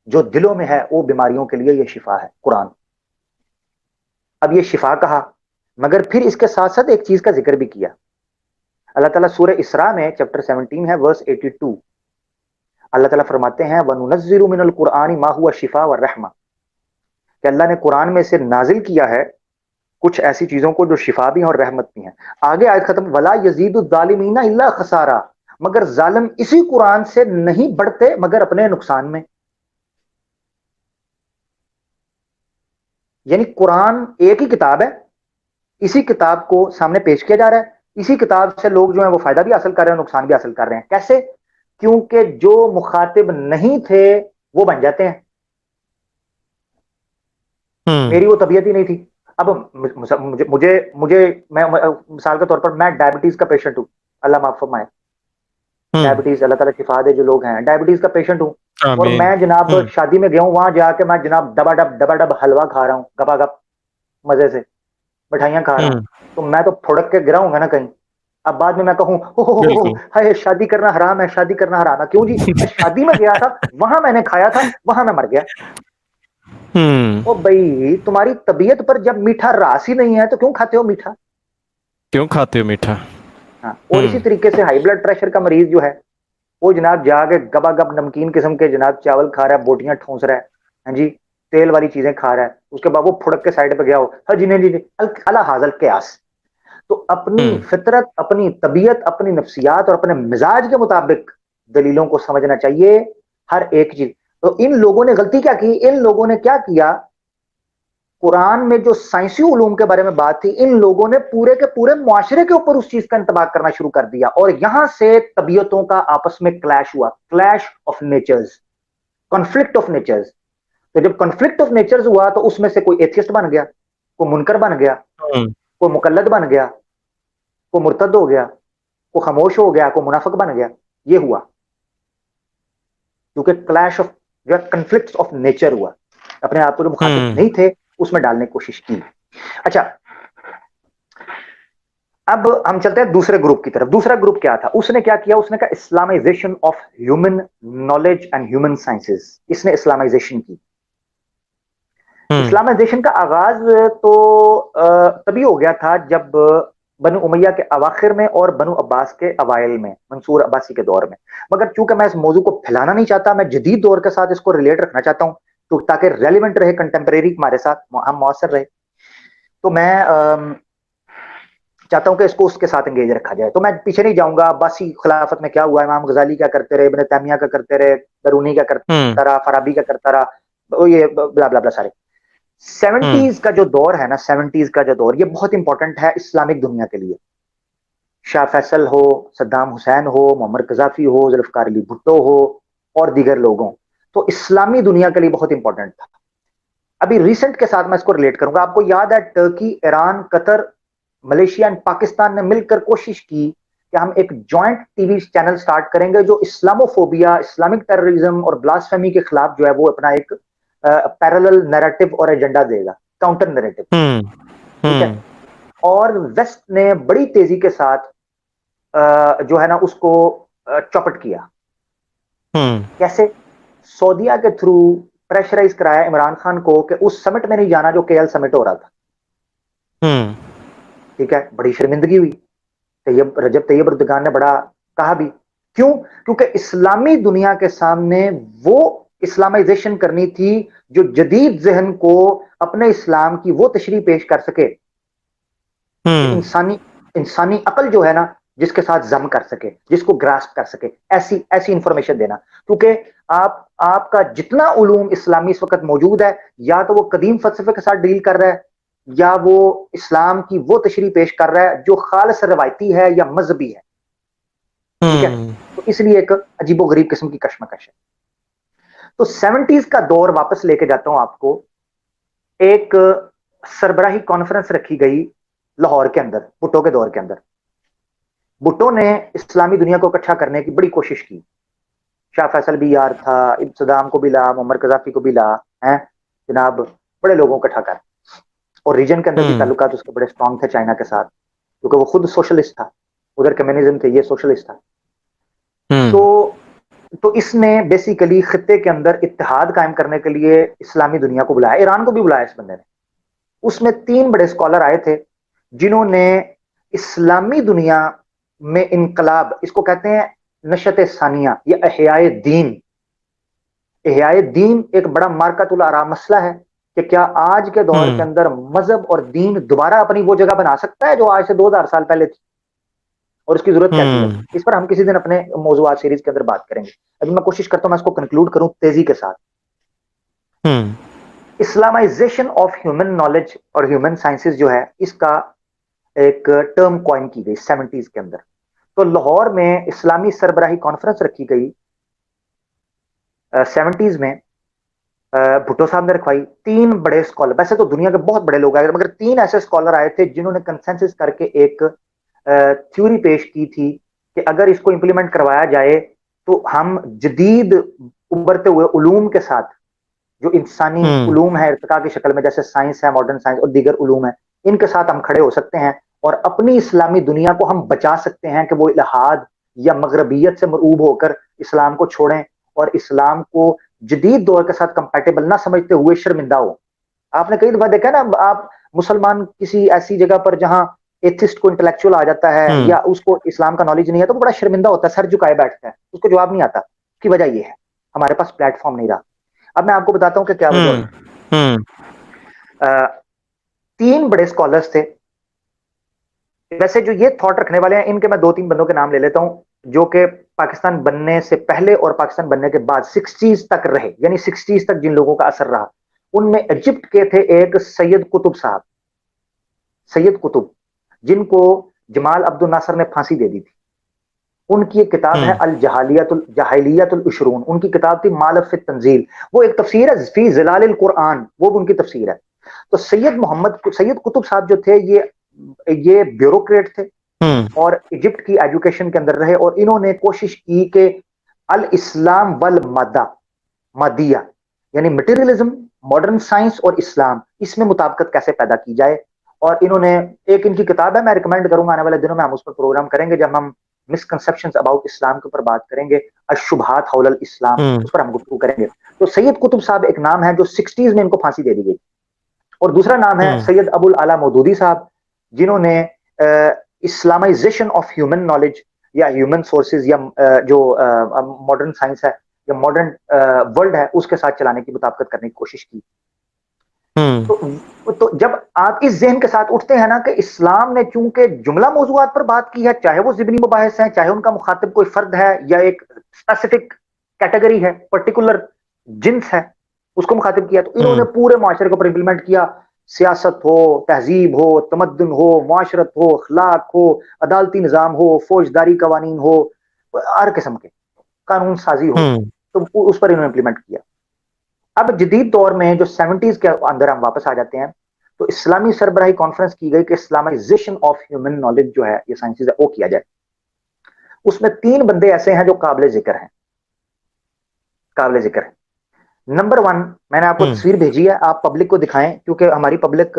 جو دلوں میں ہے وہ بیماریوں کے لیے یہ شفا ہے قرآن. اب یہ شفا کہا مگر پھر اس کے ساتھ ساتھ ایک چیز کا ذکر بھی کیا. اللہ تعالیٰ سورہ اسراء میں چیپٹر 17 ہے ورس 82, اللہ تعالیٰ فرماتے ہیں وَنُنَزِّلُ مِنَ الْقُرْآنِ مَا هُوَ شِفَاءٌ وَرَحْمَةٌ, کہ اللہ نے قرآن میں سے نازل کیا ہے کچھ ایسی چیزوں کو جو شفا بھی ہیں اور رحمت بھی ہیں. آگے آیت ختم, وَلَا يَزِيدُ الظَّالِمِينَ إِلَّا خَسَارًا, مگر ظالم اسی قرآن سے نہیں بڑھتے مگر اپنے نقصان میں. یعنی قرآن ایک ہی کتاب ہے, اسی کتاب کو سامنے پیش کیا جا رہا ہے, اسی کتاب سے لوگ جو ہیں وہ فائدہ بھی حاصل کر رہے ہیں, نقصان بھی حاصل کر رہے ہیں. کیسے؟ کیونکہ جو مخاطب نہیں تھے وہ بن جاتے ہیں. میری وہ طبیعت ہی نہیں تھی. اب مجھے میں مثال کے طور پر میں ڈائبٹیز کا پیشنٹ ہوں, اللہ معاف فرمائے, ڈائبٹیز اللہ تعالیٰ شفا دے جو لوگ ہیں, ڈائبٹیز کا پیشنٹ ہوں, اور میں جناب شادی میں گیا ہوں, وہاں جا کے میں جناب ڈبا ڈب حلوہ کھا رہا ہوں, گپا گپ مزے سے مٹھائیاں کھا رہا ہوں, تو میں تو پھڑک کے گرا ہوں گا نا کہیں. اب بعد میں کہوں ہائے شادی کرنا حرام ہے, شادی کرنا حرام ہے. کیوں جی, میں شادی میں گیا تھا, وہاں میں نے کھایا تھا, وہاں میں مر گیا. او بھائی تمہاری طبیعت پر جب میٹھا راس ہی نہیں ہے تو کیوں کھاتے ہو میٹھا, کیوں کھاتے ہو میٹھا. ہاں. اور اسی طریقے سے ہائی بلڈ پریشر کا مریض جو ہے وہ جناب جا کے گبا گب نمکین قسم کے جناب چاول کھا رہا ہے, بوٹیاں ٹھونس رہا ہے, ہاں جی, تیل والی چیزیں کھا رہا ہے, اس کے بعد وہ پھڑک کے سائڈ پہ گیا ہو, ہاں جی نہیں جی اللہ حاضل قیاس. تو اپنی فطرت, اپنی طبیعت, اپنی نفسیات اور اپنے مزاج کے مطابق دلیلوں کو سمجھنا چاہیے ہر ایک چیز. تو ان لوگوں نے غلطی کیا کی, ان لوگوں نے کیا کیا, قرآن میں جو سائنسی علوم کے بارے میں بات تھی ان لوگوں نے پورے کے پورے معاشرے کے اوپر اس چیز کا انطباق کرنا شروع کر دیا, اور یہاں سے طبیعتوں کا آپس میں کلیش ہوا, clash of natures, conflict of natures. تو جب کنفلکٹ آف نیچرز ہوا تو اس میں سے کوئی ایتھیسٹ بن گیا, کوئی منکر بن گیا, کوئی مقلد بن گیا, کوئی مرتد ہو گیا, کوئی خاموش ہو گیا, کوئی منافق بن گیا. یہ ہوا کیونکہ کلیش آف جو کنفلکٹ آف نیچر ہوا, اپنے آپ کو جو مخاطب نہیں تھے اس میں ڈالنے کی کوشش کی. اچھا, اب ہم چلتے ہیں دوسرے گروپ کی طرف. دوسرا گروپ کیا تھا؟ اس نے کیا کیا, اس نے کہا Islamization of human knowledge and human sciences. اس نے اسلامائزیشن کی. اسلامائزیشن کا آغاز تو تبھی ہو گیا تھا جب بنو امیہ کے اواخر میں اور بنو عباس کے اوائل میں, منصور عباسی کے دور میں. مگر چونکہ میں اس موضوع کو پھیلانا نہیں چاہتا, میں جدید دور کے ساتھ اس کو ریلیٹ رکھنا چاہتا ہوں تو تاکہ ریلیونٹ رہے, کنٹمپریری ہمارے ساتھ ہم مؤثر رہے, تو میں چاہتا ہوں کہ اس کو اس کے ساتھ انگیج رکھا جائے. تو میں پیچھے نہیں جاؤں گا, عباسی خلافت میں کیا ہوا, امام غزالی کیا کرتے رہے, ابن تیمیہ کیا کرتے رہے, بیرونی کیا کرتا رہا, فارابی کیا کرتا رہا, یہ بلا بلا بلا سارے. 70s کا جو دور ہے نا, 70s کا جو دور, یہ بہت امپورٹنٹ ہے اسلامک دنیا کے لیے. شاہ فیصل ہو, صدام حسین ہو, معمر قذافی ہو, ذوالفقار علی بھٹو ہو اور دیگر لوگوں, تو اسلامی دنیا کے لیے بہت امپورٹنٹ تھا. ابھی ریسنٹ کے ساتھ میں اس کو ریلیٹ کروں گا. آپ کو یاد ہے Turkey, Iran, Qatar, Malaysia and Pakistan نے مل کر کوشش کی کہ ہم ایک joint T V channel start کریں گے جو اسلاموفوبیا, اسلامک ٹیررزم اور بلاسفیمی کے خلاف جو ہے وہ اپنا ایک پیرالل نیریٹو اور ایجنڈا دے گا, کاؤنٹر نیریٹو. ٹھیک ہے, اور ویسٹ نے بڑی تیزی کے ساتھ جو ہے نا اس کو چوپٹ کیا. کیسے؟ سعودیہ کے تھرو پریشرائز کرایا عمران خان کو کہ اس سمٹ میں نہیں جانا جو کے ایل سمٹ ہو رہا تھا. ٹھیک ہے, بڑی شرمندگی ہوئی. رجب طیب اردگان نے بڑا کہا بھی. کیوں؟ کیونکہ اسلامی دنیا کے سامنے وہ اسلامائزیشن کرنی تھی جو جدید ذہن کو اپنے اسلام کی وہ تشریح پیش کر سکے کہ انسانی عقل جو ہے نا جس کے ساتھ ضم کر سکے, جس کو گراسپ کر سکے, ایسی انفارمیشن دینا. کیونکہ آپ کا جتنا علوم اسلامی اس وقت موجود ہے, یا تو وہ قدیم فلسفے کے ساتھ ڈیل کر رہا ہے, یا وہ اسلام کی وہ تشریح پیش کر رہا ہے جو خالص روایتی ہے یا مذہبی ہے. ٹھیک ہے, تو اس لیے ایک عجیب و غریب قسم کی کشمکش ہے. تو 70s کا دور واپس لے کے جاتا ہوں آپ کو. ایک سربراہی کانفرنس رکھی گئی لاہور کے اندر, بھٹو کے دور کے اندر. بھٹو نے اسلامی دنیا کو اکٹھا کرنے کی بڑی کوشش کی. شاہ فیصل بھی یار تھا, صدام کو بھی لا, معمر قذافی کو بھی لا, جناب بڑے لوگوں کو اکٹھا کر. اور ریجن کے اندر بھی تعلقات اس کے بڑے اسٹرانگ تھے چائنا کے ساتھ, کیونکہ وہ خود سوشلسٹ تھا, ادھر کمیونزم تھے, یہ سوشلسٹ تھا. تو اس نے بیسیکلی خطے کے اندر اتحاد قائم کرنے کے لیے اسلامی دنیا کو بلایا, ایران کو بھی بلایا اس بندے نے. اس میں 3 بڑے اسکالر آئے تھے جنہوں نے اسلامی دنیا میں انقلاب, اس کو کہتے ہیں نشت ثانیہ یا احیاء دین. احیاء دین ایک بڑا مارکۃ الآراء مسئلہ ہے کہ کیا آج کے دور کے اندر مذہب اور دین دوبارہ اپنی وہ جگہ بنا سکتا ہے جو آج سے 2000 سال پہلے تھی, اور اس کی ضرورت کیسی ہے. اس پر ہم کسی دن اپنے موضوعات سیریز کے اندر بات کریں گے. ابھی میں کوشش کرتا ہوں میں اس کو کنکلوڈ کروں تیزی کے ساتھ. اسلامائزیشن آف ہیومن نالج اور ہیومن سائنسز جو ہے, اس کا ایک ٹرم کوائن کی گئی 70s کے اندر. تو لاہور میں اسلامی سربراہی کانفرنس رکھی گئی 70s میں. بھٹو صاحب نے رکھوائی. 3 بڑے اسکالر, ویسے تو دنیا کے بہت بڑے لوگ آئے مگر 3 ایسے اسکالر آئے تھے جنہوں نے کنسنسس کر کے ایک تھیوری پیش کی تھی کہ اگر اس کو امپلیمنٹ کروایا جائے تو ہم جدید ابھرتے ہوئے علوم کے ساتھ, جو انسانی علوم ہے ارتقاء کی شکل میں, جیسے سائنس ہے, ماڈرن سائنس اور دیگر علوم ہیں, ان کے ساتھ ہم کھڑے ہو سکتے ہیں اور اپنی اسلامی دنیا کو ہم بچا سکتے ہیں کہ وہ الہاد یا مغربیت سے مرعوب ہو کر اسلام کو چھوڑیں اور اسلام کو جدید دور کے ساتھ کمپیٹیبل نہ سمجھتے ہوئے شرمندہ ہو. آپ نے کئی دفعہ دیکھا نا, آپ مسلمان کسی ایسی جگہ پر جہاں ایتھسٹ کو انٹلیکچوئل آ جاتا ہے یا اس کو اسلام کا نالج نہیں ہے تو وہ بڑا شرمندہ ہوتا ہے, سر جھکائے بیٹھتا ہے, اس کو جواب نہیں آتا. اس کی وجہ یہ ہے ہمارے پاس پلیٹ فارم نہیں رہا. اب میں آپ کو بتاتا ہوں کہ کیا وجہ ہے. 3 بڑے اسکالرس تھے. ویسے جو یہ تھاٹ رکھنے والے ہیں ان کے میں 2-3 بندوں کے نام لے لیتا ہوں جو کہ پاکستان بننے سے پہلے اور پاکستان بننے کے بعد 60s تک رہے, یعنی 60s تک جن لوگوں کا اثر رہا. ان میں ایجپٹ کے تھے ایک سید قطب صاحب, سید قطب, جن کو جمال عبد الناصر نے پھانسی دے دی تھی. ان کی ایک کتاب ہے الجاہلیت العشرون, ان کی کتاب تھی مالف التنزیل. وہ ایک تفسیر ہے فی ظلال القرآن, وہ بھی ان کی تفسیر ہے. تو سید قطب صاحب جو تھے یہ بیوروکریٹ تھے اور ایجپٹ کی ایجوکیشن کے اندر رہے، اور انہوں نے کوشش کی کہ الاسلام والمادیہ یعنی مٹیریلزم، ماڈرن سائنس اور اسلام، اس میں مطابقت کیسے پیدا کی جائے. اور انہوں نے ایک ان کی کتاب ہے، میں ریکمینڈ کروں گا، آنے والے دنوں میں ہم اس پر پروگرام کریں گے جب ہم مسکنسپشنز اباؤٹ اسلام کے اوپر بات کریں گے، الشبہات حول الاسلام، اس پر ہم گفتگو کریں گے. تو سید قطب صاحب ایک نام ہے جو 60s میں ان کو پھانسی دے دی گئی، اور دوسرا نام ہے سید ابو الاعلی مودودی صاحب، جنہوں نے اسلامائزیشن آف ہیومن نالج یا ہیومن سورسز یا جو ماڈرن سائنس ہے یا ماڈرن ورلڈ ہے اس کے ساتھ چلانے کی مطابقت کرنے کی کوشش کی. تو جب آپ اس ذہن کے ساتھ اٹھتے ہیں نا کہ اسلام نے چونکہ جملہ موضوعات پر بات کی ہے، چاہے وہ ضمنی مباحث ہیں، چاہے ان کا مخاطب کوئی فرد ہے یا ایک اسپیسیفک کیٹیگری ہے، پرٹیکولر جنس ہے، اس کو مخاطب کیا، تو انہوں نے پورے معاشرے کو پر امپلیمنٹ کیا. سیاست ہو، تہذیب ہو، تمدن ہو، معاشرت ہو، اخلاق ہو، عدالتی نظام ہو، فوجداری قوانین ہو، ہر قسم کے قانون سازی ہو، تو اس پر انہوں نے امپلیمنٹ کیا. اب جدید دور میں جو 70s کے اندر ہم واپس آ جاتے ہیں، تو اسلامی سربراہی کانفرنس کی گئی کہ اسلامائزیشن آف ہیومن نالج جو ہے یہ سائنسز ہے وہ کیا جائے. اس میں 3 بندے ایسے ہیں جو قابل ذکر ہیں. نمبر 1، میں نے آپ کو تصویر بھیجی ہے، آپ پبلک کو دکھائیں کیونکہ ہماری پبلک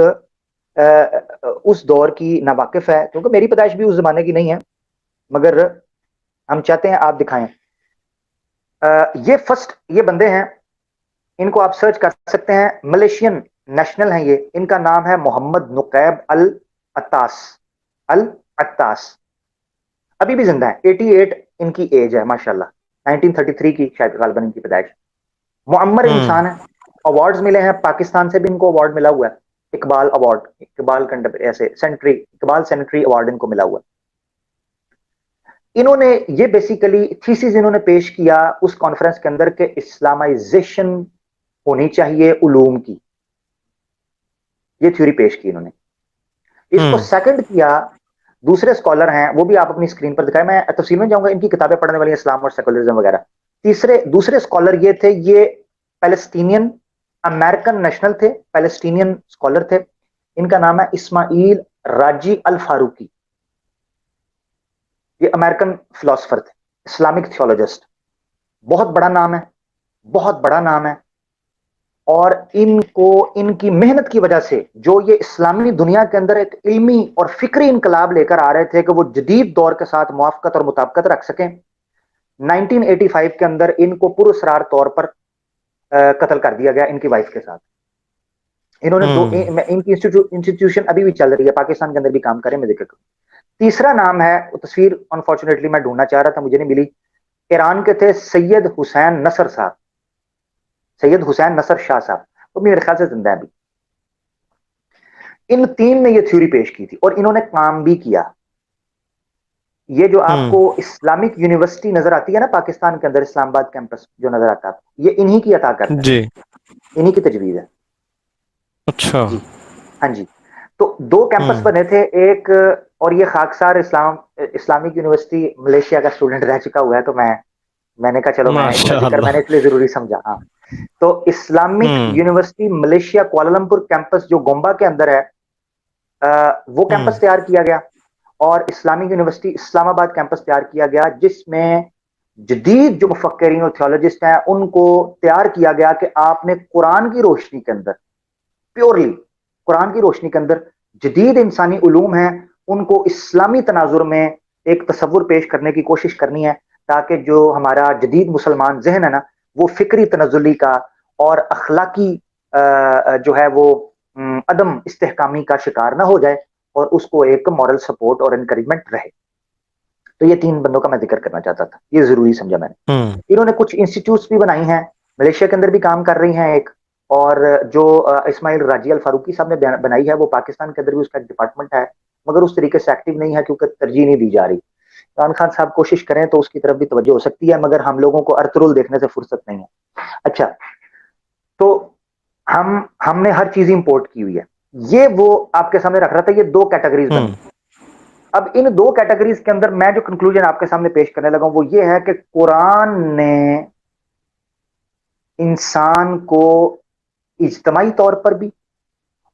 اس دور کی ناواقف ہے، کیونکہ میری پیدائش بھی اس زمانے کی نہیں ہے، مگر ہم چاہتے ہیں آپ دکھائیں. یہ بندے ہیں، ان کو آپ سرچ کر سکتے ہیں، ملیشین نیشنل ہیں یہ، ان کا نام ہے محمد نقیب العطاس، ابھی بھی زندہ ہے، 88 ان کی ایج ہے ماشاءاللہ، 1933 کی شاید غالباً ان کی پیدائش. معمر انسان ہے، ایوارڈز ملے ہیں، پاکستان سے بھی ان کو ایوارڈ ملا ہوا ہے، Iqbal award, Iqbal centenary award ان کو ملا ہوا ہے. انہوں نے یہ بیسیکلی تھیسز انہوں نے پیش کیا اس کانفرنس کے اندر کہ اسلامائزیشن ہونی چاہیے علوم کی، یہ تھیوری پیش کی انہوں نے. اس کو سیکنڈ کیا دوسرے اسکالر ہیں، وہ بھی آپ اپنی اسکرین پر دکھائیں، میں تفصیل میں جاؤں گا، ان کی کتابیں پڑھنے والی اسلام اور سیکولرزم وغیرہ. دوسرے اسکالر یہ تھے، یہ پیلسٹینین امریکن نیشنل تھے، پیلسٹینین اسکالر تھے، ان کا نام ہے اسماعیل راجی الفاروقی. یہ امریکن فلاسفر تھے، اسلامک تھیولوجسٹ، بہت بڑا نام ہے، بہت بڑا نام ہے. اور ان کی محنت کی وجہ سے جو یہ اسلامی دنیا کے اندر ایک علمی اور فکری انقلاب لے کر آ رہے تھے کہ وہ جدید دور کے ساتھ موافقت اور مطابقت رکھ سکیں، 1985 کے اندر ان کو پراسرار طور پر قتل کر دیا گیا ان کی وائف کے ساتھ. انہوں نے ان کی انسٹیٹیوشن ابھی بھی چل رہی ہے، پاکستان کے اندر بھی کام کریں، میں ذکر کروں. تیسرا نام ہے، تصویر انفارچونیٹلی میں ڈھونڈنا چاہ رہا تھا، مجھے نہیں ملی، ایران کے تھے سید حسین نصر صاحب، سید حسین نصر شاہ صاحب، وہ میرے خیال سے زندہ ہے ابھی. ان 3 نے یہ تھیوری پیش کی تھی اور انہوں نے کام بھی کیا. یہ جو آپ کو اسلامک یونیورسٹی نظر آتی ہے نا پاکستان کے اندر، اسلام آباد کیمپس جو نظر آتا ہے، یہ انہی کی عطا کرتا ہے، جی انہی کی تجویز ہے. اچھا جی ہاں جی. تو 2 کیمپس بنے تھے، ایک، اور یہ خاکسار اسلامک یونیورسٹی ملیشیا کا اسٹوڈنٹ رہ چکا ہوا ہے، تو میں نے کہا چلو میں اس کا ماشاء ذکر میں نے اللہ. اس لیے ضروری سمجھا. ہاں، تو Islamic university Malaysia Kuala Lumpur campus جو گومبا کے اندر ہے، وہ کیمپس تیار کیا گیا، اور اسلامک یونیورسٹی اسلام آباد کیمپس تیار کیا گیا، جس میں جدید جو مفکرین اور تھیولوجسٹ ہیں ان کو تیار کیا گیا کہ آپ نے قرآن کی روشنی کے اندر، پیورلی قرآن کی روشنی کے اندر جدید انسانی علوم ہیں ان کو اسلامی تناظر میں ایک تصور پیش کرنے کی کوشش کرنی ہے، تاکہ جو ہمارا جدید مسلمان ذہن ہے نا، وہ فکری تنزلی کا اور اخلاقی جو ہے وہ عدم استحکامی کا شکار نہ ہو جائے، اور اس کو ایک مورل سپورٹ اور انکریجمنٹ رہے. تو یہ 3 بندوں کا میں ذکر کرنا چاہتا تھا، یہ ضروری سمجھا میں نے. انہوں نے کچھ انسٹیٹیوٹس بھی بنائی ہیں، ملیشیا کے اندر بھی کام کر رہی ہیں ایک، اور جو اسماعیل راجی الفاروقی صاحب نے بنائی ہے وہ پاکستان کے اندر بھی اس کا ایک ڈپارٹمنٹ ہے، مگر اس طریقے سے ایکٹیو نہیں ہے کیونکہ ترجیح نہیں دی جا رہی. عمران خان صاحب کوشش کریں تو اس کی طرف بھی توجہ ہو سکتی ہے، مگر ہم لوگوں کو ارطغرل دیکھنے سے فرصت نہیں ہے. اچھا، تو ہم نے ہر چیز امپورٹ کی ہوئی ہے، یہ وہ آپ کے سامنے رکھ رہا تھا، یہ 2 کیٹیگریز بنی. اب ان 2 کیٹیگریز کے اندر میں جو کنکلوژن آپ کے سامنے پیش کرنے لگا ہوں وہ یہ ہے کہ قرآن نے انسان کو اجتماعی طور پر بھی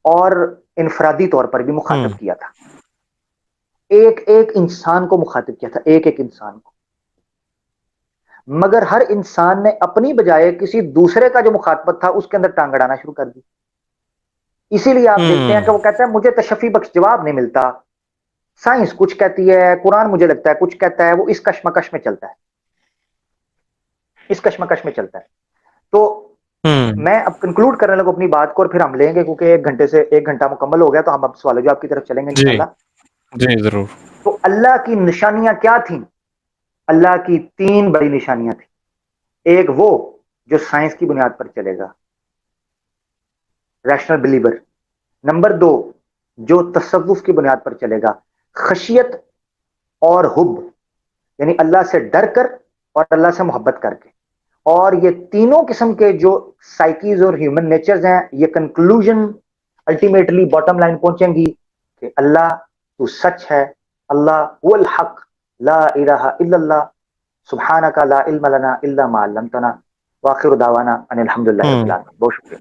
اور انفرادی طور پر بھی مخاطب کیا تھا، ایک ایک انسان کو مخاطب کیا تھا، ایک ایک انسان کو، مگر ہر انسان نے اپنی بجائے کسی دوسرے کا جو مخاطبت تھا اس کے اندر ٹانگ اڑانا شروع کر دی. اسی لیے آپ دیکھتے ہیں کہ وہ کہتا ہے مجھے تشفی بخش جواب نہیں ملتا، سائنس کچھ کہتی ہے، قرآن مجھے لگتا ہے کچھ کہتا ہے، وہ اس کشمکش میں چلتا ہے، اس کشمکش میں چلتا ہے. تو میں اب کنکلوڈ کرنے لگوں اپنی بات کو اور پھر ہم لیں گے، کیونکہ ایک گھنٹہ مکمل ہو گیا، تو ہم اب سوال و جواب کی طرف چلیں گے جی انشاءاللہ. جی ضرور. تو اللہ کی نشانیاں کیا تھیں؟ اللہ کی 3 بڑی نشانیاں تھیں. ایک وہ جو سائنس کی بنیاد پر چلے گا، ریشنل بلیور. نمبر 2 جو تصوف کی بنیاد پر چلے گا، خشیت اور حب، یعنی اللہ سے ڈر کر اور اللہ سے محبت کر کے. اور یہ تینوں قسم کے جو سائیکیز اور ہیومن نیچرز ہیں، یہ کنکلوژن الٹیمیٹلی باٹم لائن پہنچیں گی کہ اللہ تو سچ ہے، اللہ هو الحق، لا الہ الا اللہ، سبحانک لا علم لنا الا ما علمتنا، واخر دعوانا ان الحمد للہ رب العالمین. بہت شکریہ.